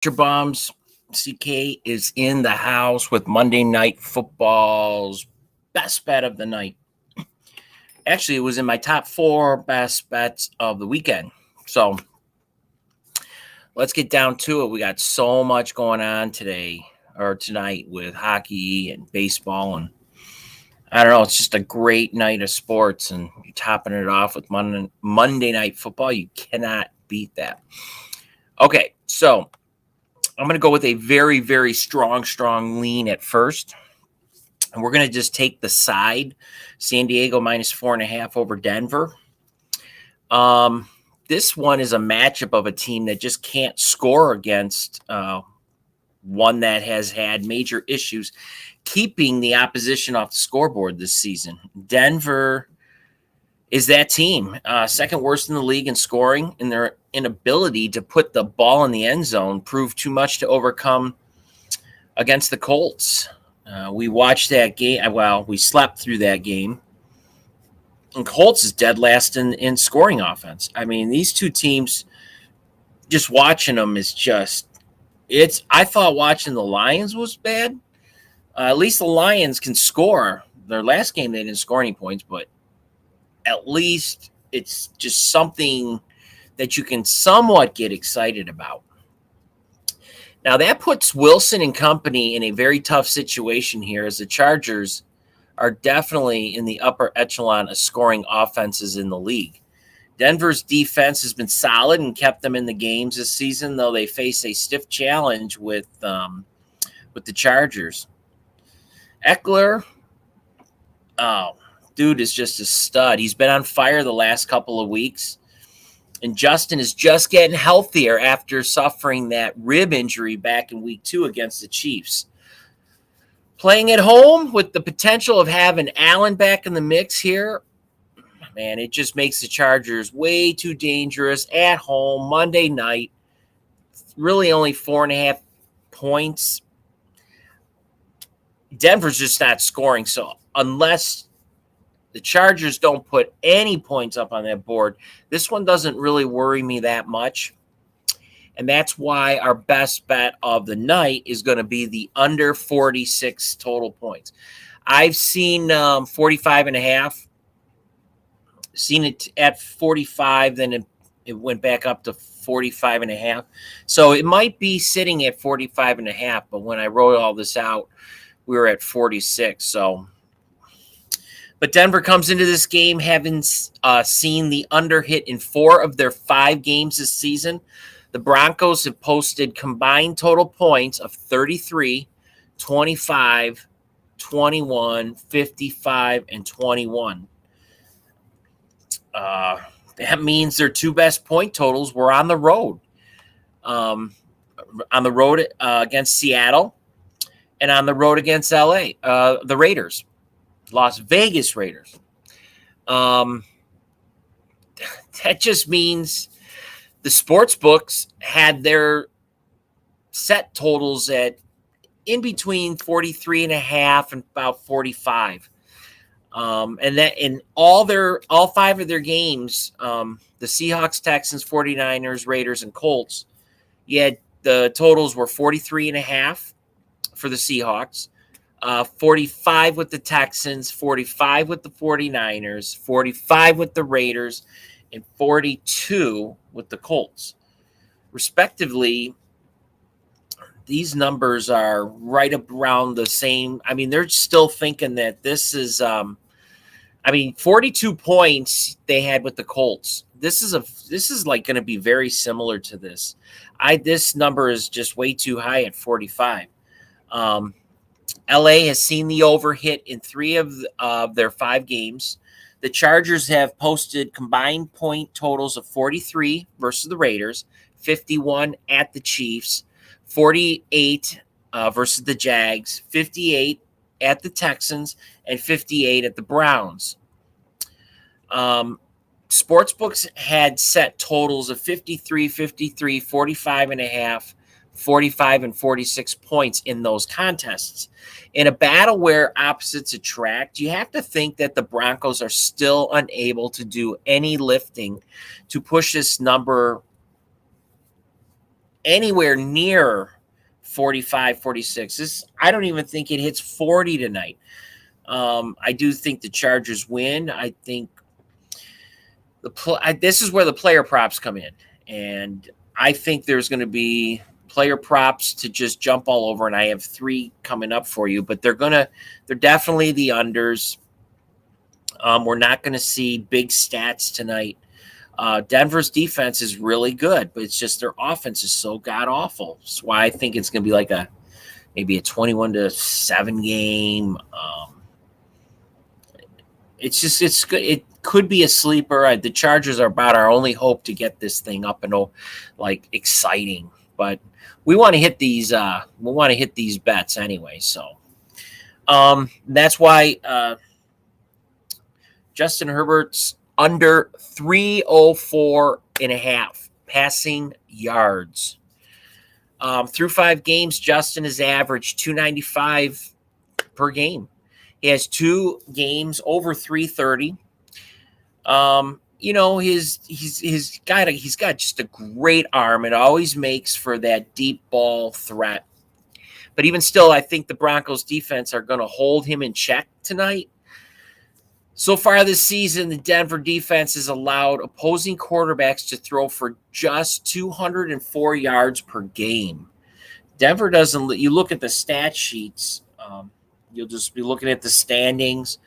Bleacher Bums. CK is in the house with Monday Night Football's best bet of the night. Actually, it was in my top 4 best bets of the weekend. So let's get down to it. We got so much going on tonight with hockey and baseball. And I don't know, it's just a great night of sports. And you're topping it off with Monday Night Football. You cannot beat that. Okay, so I'm going to go with a very, very strong lean at first. And we're going to just take the side. San Diego minus 4.5 over Denver. This one is a matchup of a team that just can't score against one that has had major issues keeping the opposition off the scoreboard this season. Denver is that team, second worst in the league in scoring, and their inability to put the ball in the end zone proved too much to overcome against the Colts. We watched that game. Well, we slept through that game. And Colts is dead last in scoring offense. I mean, these two teams, just watching them is just – I thought watching the Lions was bad. At least the Lions can score. Their last game, they didn't score any points, but at least it's just something that you can somewhat get excited about. Now, that puts Wilson and company in a very tough situation here, as the Chargers are definitely in the upper echelon of scoring offenses in the league. Denver's defense has been solid and kept them in the games this season, though they face a stiff challenge with the Chargers. Eckler, dude is just a stud. He's been on fire the last couple of weeks. And Justin is just getting healthier after suffering that rib injury back in week 2 against the Chiefs. Playing at home with the potential of having Allen back in the mix here, man, it just makes the Chargers way too dangerous at home, Monday night. Really only 4.5 points. Denver's just not scoring, so unless the Chargers don't put any points up on that board, this one doesn't really worry me that much. And that's why our best bet of the night is going to be the under 46 total points. I've seen 45.5. Seen it at 45, then it went back up to 45.5. So it might be sitting at 45.5, but when I wrote all this out, we were at 46. But Denver comes into this game having seen the under hit in 4 of their 5 games this season. The Broncos have posted combined total points of 33, 25, 21, 55, and 21. That means their 2 best point totals were on the road. Against Seattle and on the road against LA, the Raiders. Las Vegas Raiders. That just means the sports books had their set totals at in between 43.5 and about 45. And that in all 5 of their games, the Seahawks, Texans, 49ers, Raiders, and Colts, yet the totals were 43.5 for the Seahawks. 45 with the Texans, 45 with the 49ers, 45 with the Raiders, and 42 with the Colts. Respectively, these numbers are right around the same. I mean, they're still thinking that this is 42 points they had with the Colts. This is like going to be very similar to this. This number is just way too high at 45. LA has seen the over hit in 3 of their 5 games. The Chargers have posted combined point totals of 43 versus the Raiders, 51 at the Chiefs, 48 versus the Jags, 58 at the Texans, and 58 at the Browns. Sportsbooks had set totals of 53, 53, 45.5, 45, and 46 points in those contests. In a battle where opposites attract, you have to think that the Broncos are still unable to do any lifting to push this number anywhere near 45, 46. I don't even think it hits 40 tonight. I do think the Chargers win. I think this is where the player props come in, and I think there's going to be player props to just jump all over. And I have 3 coming up for you, but they're definitely the unders. We're not going to see big stats tonight. Denver's defense is really good, but it's just their offense is so god awful. That's why I think it's going to be like maybe a 21-7 game. It's good. It could be a sleeper. The Chargers are about our only hope to get this thing up and exciting. But we want to hit these. We want to hit these bets anyway. So that's why Justin Herbert's under 304.5 passing yards. Through 5 games, Justin has averaged 295 per game. He has 2 games over 330. He's got just a great arm. It always makes for that deep ball threat. But even still, I think the Broncos defense are going to hold him in check tonight. So far this season, the Denver defense has allowed opposing quarterbacks to throw for just 204 yards per game. Denver doesn't. You look at the stat sheets. You'll just be looking at the standings,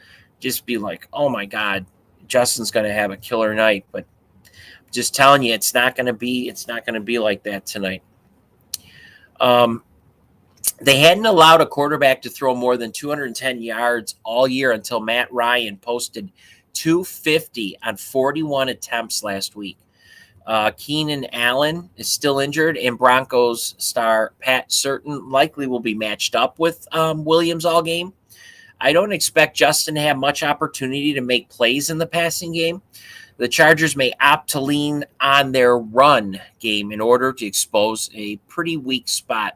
just be like, oh my God, Justin's going to have a killer night. But just telling you, it's not going to be like that tonight. They hadn't allowed a quarterback to throw more than 210 yards all year until Matt Ryan posted 250 on 41 attempts last week. Keenan Allen is still injured, and Broncos star Pat Certain likely will be matched up with Williams all game. I don't expect Justin to have much opportunity to make plays in the passing game. The Chargers may opt to lean on their run game in order to expose a pretty weak spot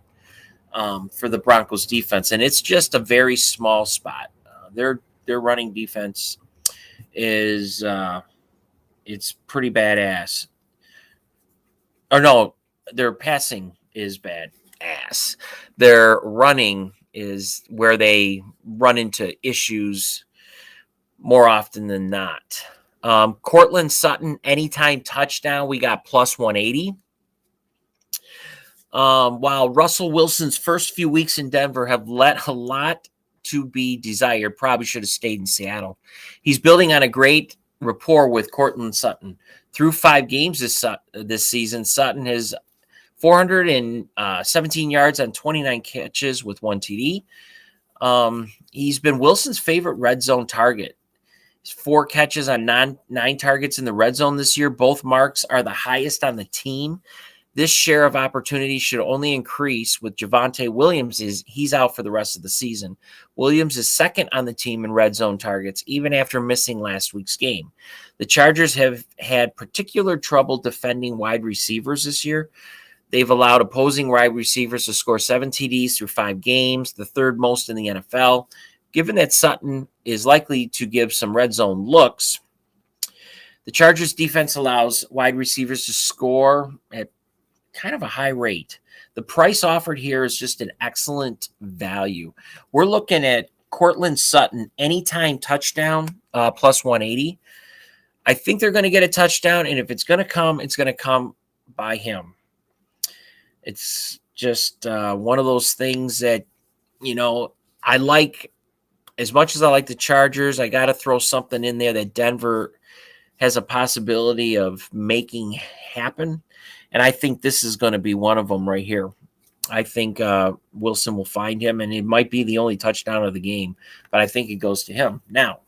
for the Broncos defense, and it's just a very small spot. Their running defense is it's pretty badass. Or no, their passing is bad ass. Their running is where they run into issues more often than not. Cortland Sutton, anytime touchdown, we got plus 180. While Russell Wilson's first few weeks in Denver have let a lot to be desired, probably should have stayed in Seattle. He's building on a great rapport with Cortland Sutton. Through 5 games this season, Sutton has 417 yards on 29 catches with 1 TD. He's been Wilson's favorite red zone target. 4 catches on 9 targets in the red zone this year. Both marks are the highest on the team. This share of opportunity should only increase with Javonte Williams. He's out for the rest of the season. Williams is second on the team in red zone targets, even after missing last week's game. The Chargers have had particular trouble defending wide receivers this year. They've allowed opposing wide receivers to score 7 TDs through 5 games, the 3rd most in the NFL. Given that Sutton is likely to give some red zone looks, the Chargers defense allows wide receivers to score at kind of a high rate. The price offered here is just an excellent value. We're looking at Cortland Sutton anytime touchdown plus 180. I think they're going to get a touchdown, and if it's going to come, it's going to come by him. It's just one of those things that, I like. As much as I like the Chargers, I got to throw something in there that Denver has a possibility of making happen. And I think this is going to be one of them right here. I think Wilson will find him, and it might be the only touchdown of the game, but I think it goes to him. Now,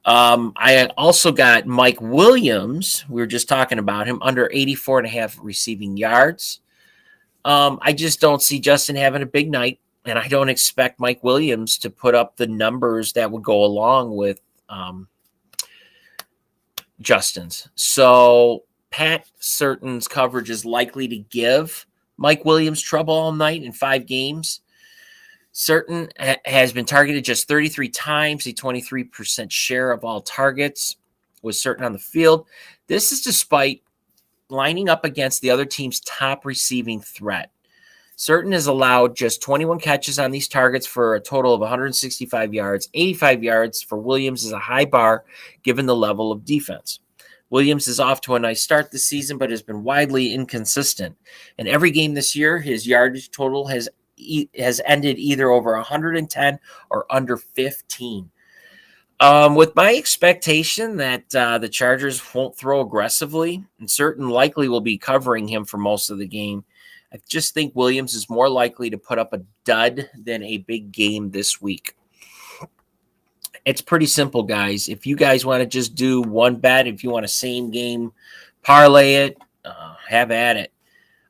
I also got Mike Williams. We were just talking about him, under 84.5 receiving yards. I just don't see Justin having a big night, and I don't expect Mike Williams to put up the numbers that would go along with Justin's. So Pat Certain's coverage is likely to give Mike Williams trouble all night in 5 games. Certain has been targeted just 33 times, a 23% share of all targets was Certain on the field. This is despite lining up against the other team's top receiving threat. Certain has allowed just 21 catches on these targets for a total of 165 yards. 85 yards for Williams is a high bar given the level of defense. Williams is off to a nice start this season, but has been widely inconsistent. In every game this year, his yardage total has ended either over 110 or under 15. With my expectation that the Chargers won't throw aggressively, and Certain likely will be covering him for most of the game, I just think Williams is more likely to put up a dud than a big game this week. It's pretty simple, guys. If you guys want to just do one bet, if you want a same game parlay it, have at it.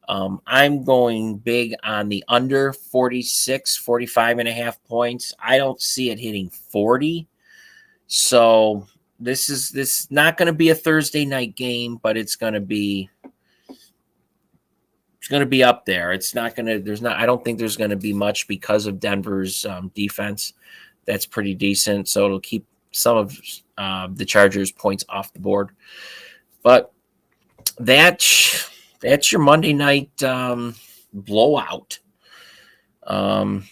I'm going big on the under 45 and a half points. I don't see it hitting 40. So this is not going to be a Thursday night game, but it's going to be up there. It's not going to, I don't think there's going to be much because of Denver's defense. That's pretty decent. So it'll keep some of the Chargers points off the board. But that's your Monday night blowout. And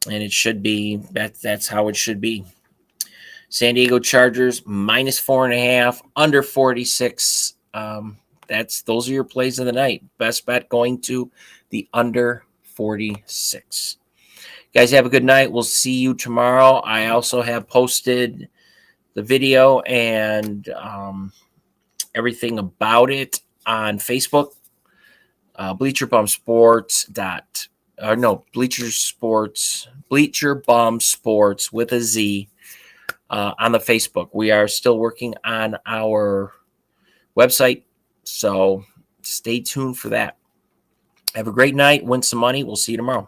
it should be, that's how it should be. San Diego Chargers -4.5, under 46. Those are your plays of the night. Best bet going to the under 46. Guys, have a good night. We'll see you tomorrow. I also have posted the video and everything about it on Facebook. Bleacher Bum Sportz Bleacher Bum Sportz with a Z on the Facebook. We are still working on our website, so stay tuned for that. Have a great night. Win some money. We'll see you tomorrow.